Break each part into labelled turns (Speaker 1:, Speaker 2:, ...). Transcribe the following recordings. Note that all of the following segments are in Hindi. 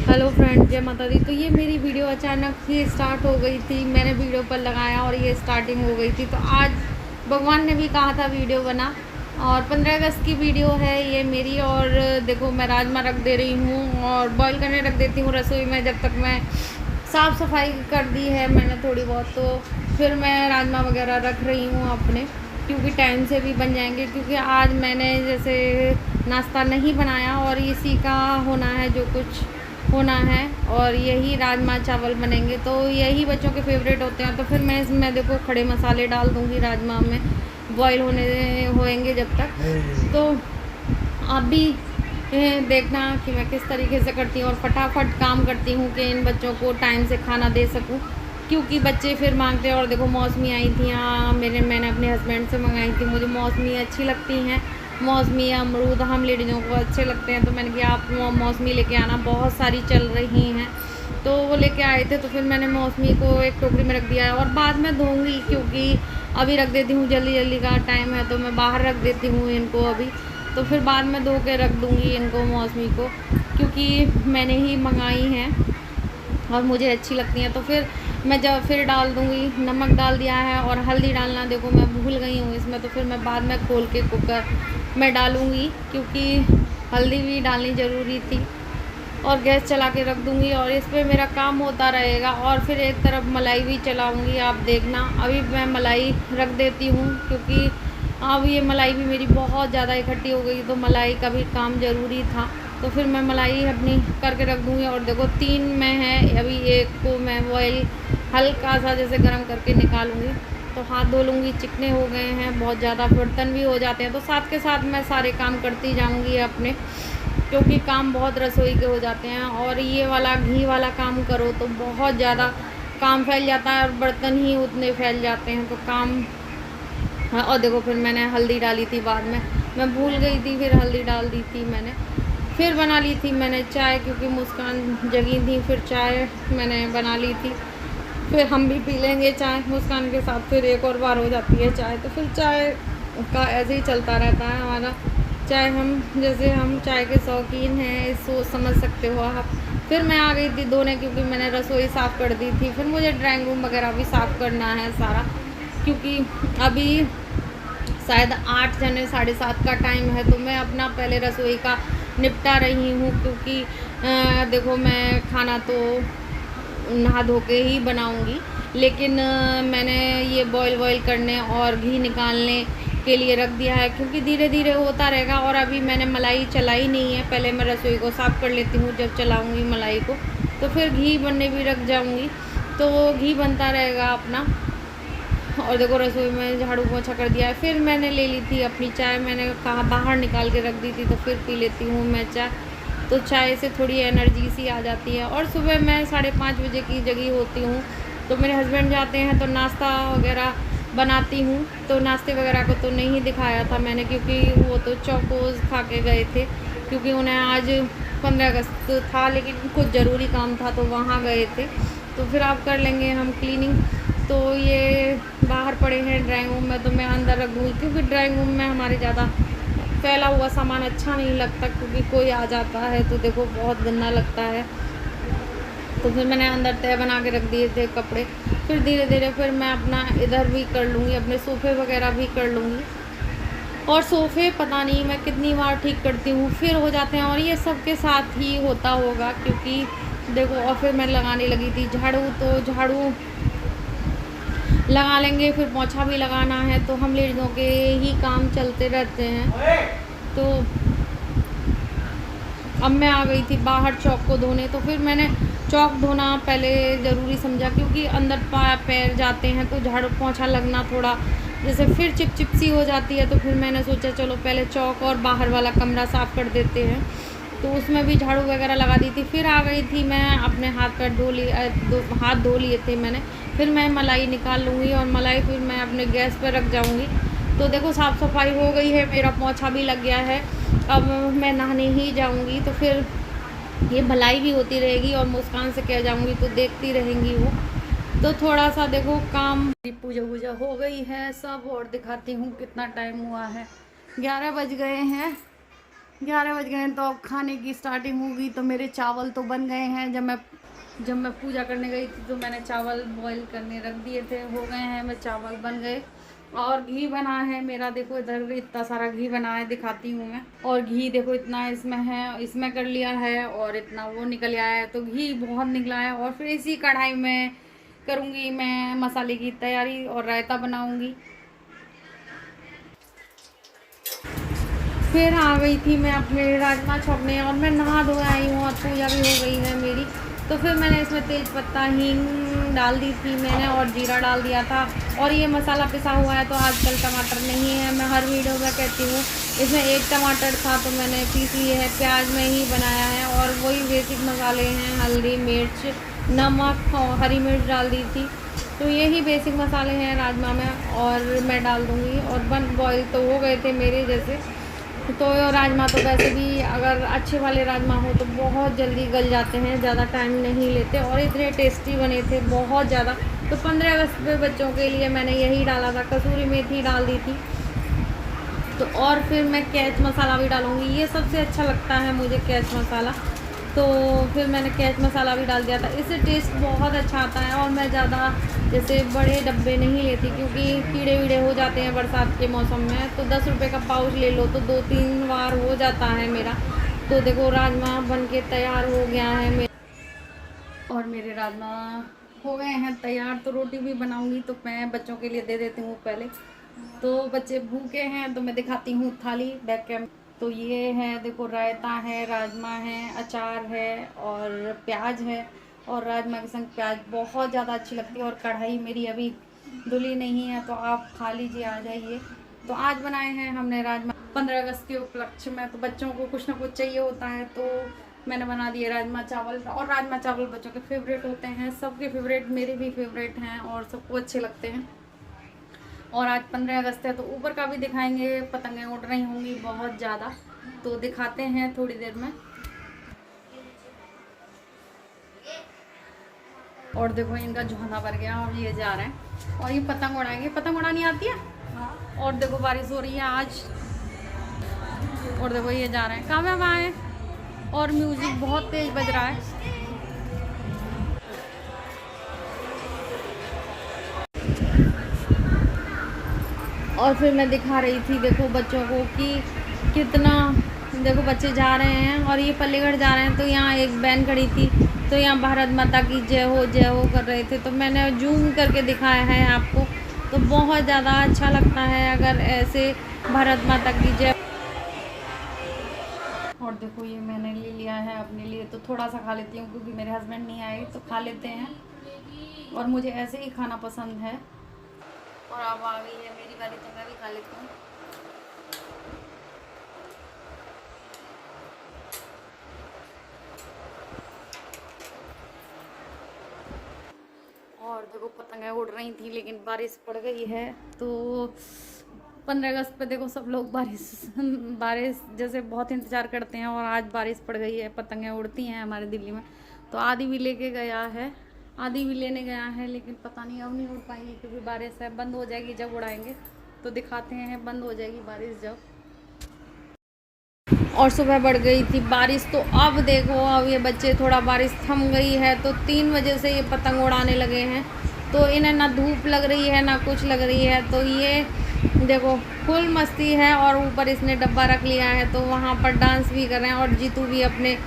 Speaker 1: हेलो फ्रेंड, जय माता दी। तो ये मेरी वीडियो अचानक ही स्टार्ट हो गई थी। मैंने वीडियो पर लगाया और ये स्टार्टिंग हो गई थी। तो आज भगवान ने भी कहा था वीडियो बना, और 15 अगस्त की वीडियो है ये मेरी। और देखो, मैं राजमा रख दे रही हूँ और बॉईल करने रख देती हूँ रसोई में। जब तक मैं साफ़ सफाई कर दी है मैंने थोड़ी बहुत, तो फिर मैं राजमा वगैरह रख रही हूँ अपने, क्योंकि टाइम से भी बन जाएंगे। क्योंकि आज मैंने जैसे नाश्ता नहीं बनाया और इसी का होना है जो कुछ होना है, और यही राजमा चावल बनेंगे। तो यही बच्चों के फेवरेट होते हैं। तो फिर मैं इसमें देखो खड़े मसाले डाल दूँगी राजमा में, बॉईल होएंगे जब तक। तो आप भी देखना कि मैं किस तरीके से करती हूँ और फटाफट काम करती हूँ कि इन बच्चों को टाइम से खाना दे सकूँ। क्योंकि बच्चे फिर मांगते हैं। और देखो, मौसमी आई थी यहाँ, मैंने अपने हस्बैंड से मंगाई थी। मुझे मौसमी अच्छी लगती हैं। मौसमी, अमरूद हम लेडीज़ों को अच्छे लगते हैं। तो मैंने कहा आप मौसमी लेके आना, बहुत सारी चल रही हैं। तो वो लेके आए थे। तो फिर मैंने मौसमी को एक टोकरी में रख दिया है और बाद में धोऊंगी, क्योंकि अभी रख देती हूँ, जल्दी जल्दी का टाइम है तो मैं बाहर रख देती हूँ इनको अभी। तो फिर बाद में धो के रख दूँगी इनको, मौसमी को, क्योंकि मैंने ही मंगाई हैं और मुझे अच्छी लगती हैं। तो फिर मैं जब फिर डाल दूँगी, नमक डाल दिया है और हल्दी डालना देखो मैं भूल गई हूँ इसमें। तो फिर मैं बाद में खोल के कुकर में डालूँगी, क्योंकि हल्दी भी डालनी ज़रूरी थी। और गैस चला के रख दूँगी और इस पर मेरा काम होता रहेगा। और फिर एक तरफ मलाई भी चलाऊँगी, आप देखना। अभी मैं मलाई रख देती हूँ, क्योंकि अब ये मलाई भी मेरी बहुत ज़्यादा इकट्ठी हो गई, तो मलाई का भी काम ज़रूरी था। तो फिर मैं मलाई अपनी करके रख दूँगी। और देखो 3 में है अभी, एक को मैं बॉयल हल्का सा जैसे गर्म करके निकालूँगी। तो हाथ धो लूँगी, चिकने हो गए हैं बहुत ज़्यादा, बर्तन भी हो जाते हैं। तो साथ के साथ मैं सारे काम करती जाऊँगी अपने, क्योंकि काम बहुत रसोई के हो जाते हैं। और ये वाला घी वाला काम करो तो बहुत ज़्यादा काम फैल जाता है और बर्तन ही उतने फैल जाते हैं, तो काम। हाँ, और देखो फिर मैंने हल्दी डाली थी बाद में, मैं भूल गई थी, फिर हल्दी डाल दी थी मैंने। फिर बना ली थी मैंने चाय, क्योंकि मुस्कान जगी थी, फिर चाय मैंने बना ली थी। फिर हम भी पी लेंगे चाय मुस्कान के साथ, फिर एक और बार हो जाती है चाय। तो फिर चाय का ऐसे ही चलता रहता है हमारा। चाय हम चाय के शौकीन हैं, सोच समझ सकते हो आप। फिर मैं आ गई थी धोने, क्योंकि मैंने रसोई साफ़ कर दी थी। फिर मुझे ड्राइंग रूम वगैरह भी साफ़ करना है सारा, क्योंकि अभी शायद 8 जने 7:30 का टाइम है। तो मैं अपना पहले रसोई का निपटा रही हूँ, क्योंकि देखो मैं खाना तो नहा धो के ही बनाऊँगी, लेकिन मैंने ये बॉईल करने और घी निकालने के लिए रख दिया है, क्योंकि धीरे धीरे होता रहेगा। और अभी मैंने मलाई चलाई नहीं है, पहले मैं रसोई को साफ़ कर लेती हूँ, जब चलाऊँगी मलाई को तो फिर घी बनने भी रख जाऊँगी, तो घी बनता रहेगा अपना। और देखो रसोई में झाड़ू पोछा कर दिया है। फिर मैंने ले ली थी अपनी चाय, मैंने कहा बाहर निकाल के रख दी थी, तो फिर पी लेती हूँ मैं चाय। तो चाय से थोड़ी एनर्जी सी आ जाती है। और सुबह मैं 5:30 बजे की जगी होती हूँ। तो मेरे हस्बैंड जाते हैं तो नाश्ता वगैरह बनाती हूँ। तो नाश्ते वगैरह को तो नहीं दिखाया था मैंने, क्योंकि वो तो चौकोज़ खा के गए थे, क्योंकि उन्हें आज 15 अगस्त था, लेकिन कुछ ज़रूरी काम था तो वहाँ गए थे। तो फिर आप कर लेंगे हम क्लीनिंग। तो ये बाहर पड़े हैं ड्राइंग रूम में, तो मैं अंदर रख दूँगी, क्योंकि ड्राइंग रूम में हमारे ज़्यादा फैला हुआ सामान अच्छा नहीं लगता, क्योंकि कोई आ जाता है तो देखो बहुत गंदा लगता है। तो फिर मैंने अंदर तय बना के रख दिए थे कपड़े। फिर धीरे धीरे फिर मैं अपना इधर भी कर लूँगी, अपने सोफ़े वगैरह भी कर लूँगी। और सोफ़े पता नहीं मैं कितनी बार ठीक करती हूँ, फिर हो जाते हैं। और ये सबके साथ ही होता होगा, क्योंकि देखो। और फिर मैं लगाने लगी थी झाड़ू, तो झाड़ू लगा लेंगे, फिर पोंछा भी लगाना है, तो हम लेडीज़ों के ही काम चलते रहते हैं। तो अब मैं आ गई थी बाहर चौक को धोने। तो फिर मैंने चौक धोना पहले ज़रूरी समझा, क्योंकि अंदर पैर जाते हैं तो झाड़ू पोंछा लगना थोड़ा जैसे फिर चिप सी हो जाती है। तो फिर मैंने सोचा चलो पहले चौक और बाहर वाला कमरा साफ़ कर देते हैं। तो उसमें भी झाड़ू वगैरह लगा दी थी। फिर आ गई थी मैं, अपने हाथ पैर हाथ धो लिए थे मैंने। फिर मैं मलाई निकाल लूँगी और मलाई फिर मैं अपने गैस पर रख जाऊँगी। तो देखो साफ़ सफाई हो गई है, मेरा पोंछा भी लग गया है। अब मैं नहाने ही जाऊँगी, तो फिर ये भलाई भी होती रहेगी और मुस्कान से कह जाऊँगी तो देखती रहेंगी वो। तो थोड़ा सा देखो काम, पूजा वूजा हो गई है सब, और दिखाती हूँ कितना टाइम हुआ है। 11 बज गए हैं 11 बज गए हैं तो अब खाने की स्टार्टिंग होगी। तो मेरे चावल तो बन गए हैं। जब मैं पूजा करने गई थी तो मैंने चावल बॉईल करने रख दिए थे, हो गए हैं, मेरे चावल बन गए। और घी बना है मेरा, देखो इधर इतना सारा घी बना है, दिखाती हूँ मैं। और घी देखो इतना इसमें है, इसमें कर लिया है, और इतना वो निकल आया है, तो घी बहुत निकला है। और फिर इसी कढ़ाई में करूँगी मैं मसाले की तैयारी और रायता बनाऊँगी। फिर आ गई थी मैं अपने राजमा छोंकने, और मैं नहा धो आई हूँ और पूजा भी हो गई है मेरी। तो फिर मैंने इसमें तेज पत्ता हींग डाल दी थी मैंने, और जीरा डाल दिया था। और ये मसाला पिसा हुआ है, तो आजकल टमाटर नहीं है, मैं हर वीडियो में कहती हूँ। इसमें एक टमाटर था तो मैंने पीस लिए है, प्याज में ही बनाया है। और वही बेसिक मसाले हैं, हल्दी, मिर्च, नमक और हरी मिर्च डाल दी थी। तो यही बेसिक मसाले हैं राजमा में, और मैं डाल दूँगी। और बॉईल तो हो गए थे मेरे जैसे। तो राजमा तो वैसे भी अगर अच्छे वाले राजमा हो तो बहुत जल्दी गल जाते हैं, ज़्यादा टाइम नहीं लेते, और इतने टेस्टी बने थे बहुत ज़्यादा। तो 15 अगस्त पे बच्चों के लिए मैंने यही डाला था, कसूरी मेथी डाल दी थी। तो और फिर मैं कैच मसाला भी डालूँगी, ये सबसे अच्छा लगता है मुझे कैच मसाला। तो फिर मैंने कैच मसाला भी डाल दिया था, इससे टेस्ट बहुत अच्छा आता है। और मैं ज़्यादा जैसे बड़े डब्बे नहीं लेती, क्योंकि कीड़े वीड़े हो जाते हैं बरसात के मौसम में। तो 10 रुपये का पाउच ले लो तो 2-3 बार हो जाता है मेरा। तो देखो राजमा बन के तैयार हो गया है मेरा, और मेरे राजमा हो गए हैं तैयार। तो रोटी भी बनाऊंगी, तो मैं बच्चों के लिए दे देती हूँ पहले। तो बच्चे भूखे हैं, तो मैं दिखाती हूँ थाली बैक कैम। तो ये है देखो, रायता है, राजमा है, अचार है, और प्याज है। और राजमा के संग प्याज बहुत ज़्यादा अच्छी लगती है। और कढ़ाई मेरी अभी धुली नहीं है, तो आप खा लीजिए, आ जाइए। तो आज बनाए हैं हमने राजमा 15 अगस्त के उपलक्ष्य में। तो बच्चों को कुछ ना कुछ चाहिए होता है, तो मैंने बना दिए राजमा चावल। और राजमा चावल बच्चों के फेवरेट होते हैं, सबके फेवरेट, मेरे भी फेवरेट हैं, और सबको अच्छे लगते हैं। और आज 15 अगस्त है, तो ऊपर का भी दिखाएंगे, पतंगें उड़ रही होंगी बहुत ज़्यादा, तो दिखाते हैं थोड़ी देर में। और देखो इनका झोना भर गया, और ये जा रहे हैं, और ये पतंग उड़ाएंगे। पतंग उड़ानी आती है। और देखो बारिश हो रही है आज, और देखो ये जा रहे हैं, कहाँ में आए। और म्यूजिक बहुत तेज बज रहा है। और फिर मैं दिखा रही थी देखो बच्चों को कि कितना, देखो बच्चे जा रहे हैं, और ये पल्लीगढ़ जा रहे हैं। तो यहाँ एक वैन खड़ी थी, तो यहाँ भारत माता की जय हो कर रहे थे। तो मैंने जूम करके दिखाया है आपको। तो बहुत ज़्यादा अच्छा लगता है अगर ऐसे भारत माता की जय। और देखो ये मैंने ले लिया है अपने लिए, तो थोड़ा सा खा लेती हूँ, क्योंकि मेरे हस्बैंड नहीं आए, तो खा लेते हैं। और मुझे ऐसे ही खाना पसंद है। और अब आ गई है मेरी बारी, तो मैं भी खा लेती हूँ। और देखो पतंगें उड़ रही थी, लेकिन बारिश पड़ गई है। तो 15 अगस्त पे देखो सब लोग बारिश जैसे बहुत इंतज़ार करते हैं, और आज बारिश पड़ गई है, पतंगें उड़ती हैं हमारे दिल्ली में। तो आधी भी लेके गया है, आधी भी लेने गया है, लेकिन पता नहीं अब नहीं उड़ पाएंगे, क्योंकि बारिश है। बंद हो जाएगी जब उड़ाएंगे, तो दिखाते हैं बंद हो जाएगी बारिश जब। और सुबह बढ़ गई थी बारिश, तो अब देखो, अब ये बच्चे थोड़ा बारिश थम गई है, तो 3 बजे से ये पतंग उड़ाने लगे हैं। तो इन्हें ना धूप लग रही है ना कुछ लग रही है, तो ये देखो फुल मस्ती है। और ऊपर इसने डब्बा रख लिया है, तो वहाँ पर डांस भी कर रहे हैं। और जीतू भी अपने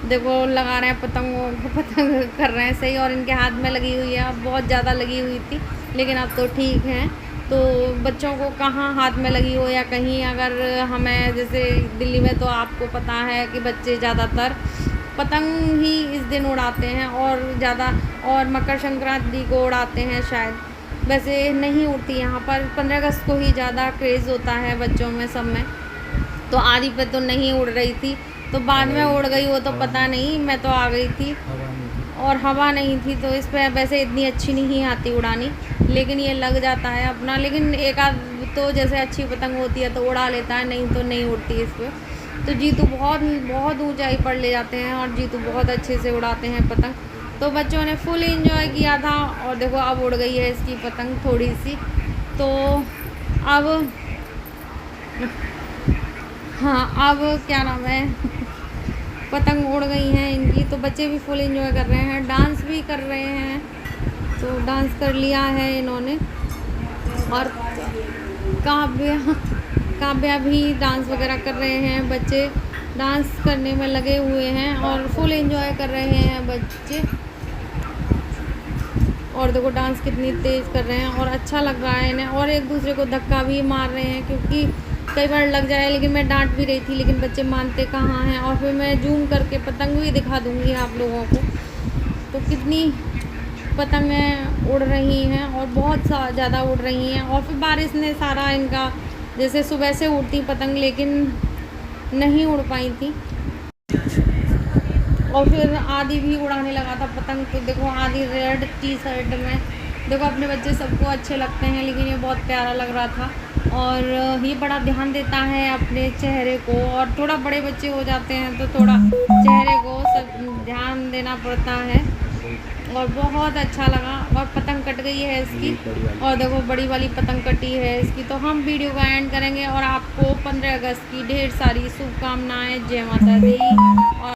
Speaker 1: देखो लगा रहे हैं पतंगों को, पतंग कर रहे हैं सही। और इनके हाथ में लगी हुई है, अब बहुत ज़्यादा लगी हुई थी, लेकिन अब तो ठीक है। तो बच्चों को कहाँ हाथ में लगी हो या कहीं, अगर हमें जैसे दिल्ली में तो आपको पता है कि बच्चे ज़्यादातर पतंग ही इस दिन उड़ाते हैं, और ज़्यादा, और मकर संक्रांति को उड़ाते हैं शायद। वैसे नहीं उड़ती यहाँ पर, 15 अगस्त को ही ज़्यादा क्रेज़ होता है बच्चों में, सब में। तो आधी पे तो नहीं उड़ रही थी, तो बाद में उड़ गई, वो तो पता नहीं, मैं तो आ गई थी। और हवा नहीं थी, तो इस पर वैसे इतनी अच्छी नहीं आती उड़ानी, लेकिन ये लग जाता है अपना। लेकिन एक आध तो जैसे अच्छी पतंग होती है तो उड़ा लेता है, नहीं तो नहीं उड़ती इस पर। तो जीतू बहुत बहुत ऊंचाई पर ले जाते हैं, और जीतू बहुत अच्छे से उड़ाते हैं पतंग। तो बच्चों ने फुल एंजॉय किया था। और देखो अब उड़ गई है इसकी पतंग थोड़ी सी। तो अब हाँ, अब क्या नाम है पतंग उड़ गई हैं इनकी, तो बच्चे भी फुल एंजॉय कर रहे हैं, डांस भी कर रहे हैं। तो डांस कर लिया है इन्होंने। और काव्या काव्या भी डांस वगैरह कर रहे हैं, बच्चे डांस करने में लगे हुए हैं और फुल एंजॉय कर रहे हैं बच्चे। और देखो डांस कितनी तेज़ कर रहे हैं और अच्छा लग रहा है इन्हें, और एक दूसरे को धक्का भी मार रहे हैं क्योंकि कई बार लग जाए, लेकिन मैं डांट भी रही थी लेकिन बच्चे मानते कहाँ हैं। और फिर मैं जूम करके पतंग भी दिखा दूँगी आप लोगों को। तो कितनी पतंगें उड़ रही हैं और बहुत ज़्यादा उड़ रही हैं। और फिर बारिश ने सारा इनका, जैसे सुबह से उड़ती पतंग लेकिन नहीं उड़ पाई थी, और फिर आदि भी उड़ाने लगा था पतंग। तो देखो आदि रेड टी शर्ट में, देखो अपने बच्चे सबको अच्छे लगते हैं लेकिन ये बहुत प्यारा लग रहा था। और ये बड़ा ध्यान देता है अपने चेहरे को, और थोड़ा बड़े बच्चे हो जाते हैं तो थोड़ा चेहरे को सब ध्यान देना पड़ता है। और बहुत अच्छा लगा। और पतंग कट गई है इसकी, और देखो बड़ी वाली पतंग कटी है इसकी। तो हम वीडियो का एंड करेंगे और आपको 15 अगस्त की ढेर सारी शुभकामनाएं। जय माता दी। और